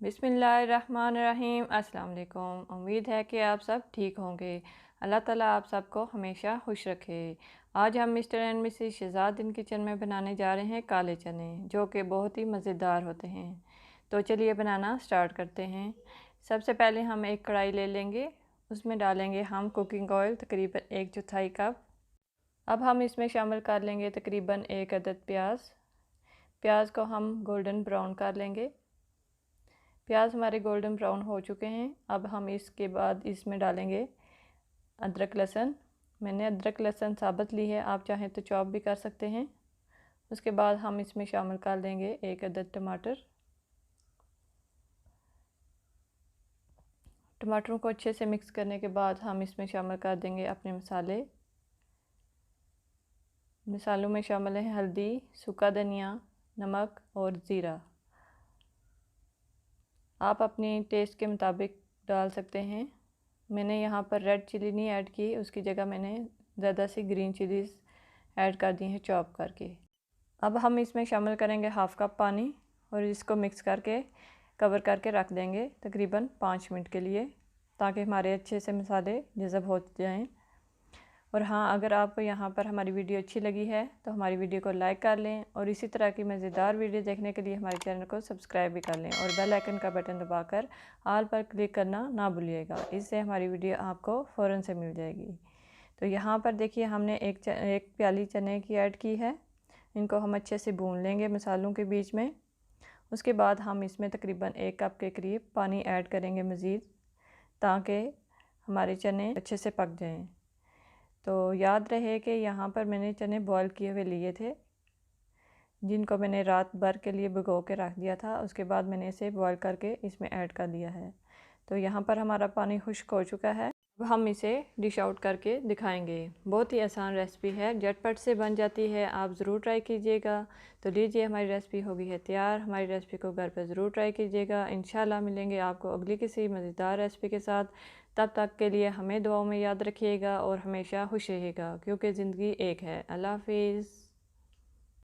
बिस्मिल्लाहिर्रहमानिर्रहीम। अस्सलाम वालेकुम। उम्मीद है कि आप सब ठीक होंगे। अल्लाह ताला आप सबको हमेशा खुश रखे। आज हम mister and missus Shahzad in kitchen में बनाने जा रहे हैं काले चने, जो कि बहुत ही मज़ेदार होते हैं। तो चलिए बनाना स्टार्ट करते हैं। सबसे पहले हम एक कढ़ाई ले लेंगे, उसमें डालेंगे हम कुकिंग ऑयल तकरीबन 1/4 कप। अब हम इसमें शामिल कर लेंगे तकरीबन 1 अदद प्याज। प्याज को हम गोल्डन ब्राउन कर लेंगे। प्याज हमारे गोल्डन ब्राउन हो चुके हैं। अब हम इसके बाद इसमें डालेंगे अदरक लहसुन। मैंने अदरक लहसुन साबुत ली है, आप चाहें तो चॉप भी कर सकते हैं। उसके बाद हम इसमें शामिल कर देंगे 1 अदद टमाटर। टमाटरों को अच्छे से मिक्स करने के बाद हम इसमें शामिल कर देंगे अपने मसाले। मसालों में शामिल है हल्दी, सूखा धनिया, नमक और ज़ीरा। आप अपने टेस्ट के मुताबिक डाल सकते हैं। मैंने यहाँ पर रेड चिली नहीं ऐड की, उसकी जगह मैंने ज़्यादा सी ग्रीन चिलीज़ ऐड कर दी हैं चॉप करके। अब हम इसमें शामिल करेंगे हाफ़ कप पानी और इसको मिक्स करके कवर करके रख देंगे तकरीबन 5 मिनट के लिए, ताकि हमारे अच्छे से मसाले जज़ब हो जाएँ। और हाँ, अगर आपको यहाँ पर हमारी वीडियो अच्छी लगी है तो हमारी वीडियो को लाइक कर लें और इसी तरह की मज़ेदार वीडियो देखने के लिए हमारे चैनल को सब्सक्राइब भी कर लें और बेल आइकन का बटन दबाकर ऑल पर क्लिक करना ना भूलिएगा। इससे हमारी वीडियो आपको फ़ौरन से मिल जाएगी। तो यहाँ पर देखिए हमने एक प्याली चने की ऐड की है। इनको हम अच्छे से भून लेंगे मसालों के बीच में। उसके बाद हम इसमें तकरीबन 1 कप के करीब पानी ऐड करेंगे मज़ीद, ताकि हमारे चने अच्छे से पक जाएँ। तो याद रहे कि यहाँ पर मैंने चने बॉयल किए हुए लिए थे, जिनको मैंने रात भर के लिए भिगो के रख दिया था। उसके बाद मैंने इसे बॉयल करके इसमें ऐड कर दिया है। तो यहाँ पर हमारा पानी खुश्क हो चुका है। अब हम इसे डिश आउट करके दिखाएंगे। बहुत ही आसान रेसिपी है, झटपट से बन जाती है, आप ज़रूर ट्राई कीजिएगा। तो लीजिए हमारी रेसिपी हो गई है तैयार। हमारी रेसिपी को घर पर ज़रूर ट्राई कीजिएगा। इंशाल्लाह मिलेंगे आपको अगली किसी मज़ेदार रेसिपी के साथ। तब तक के लिए हमें दुआओं में याद रखिएगा और हमेशा खुश रहिएगा, क्योंकि ज़िंदगी एक है। अल्लाह हाफिज़।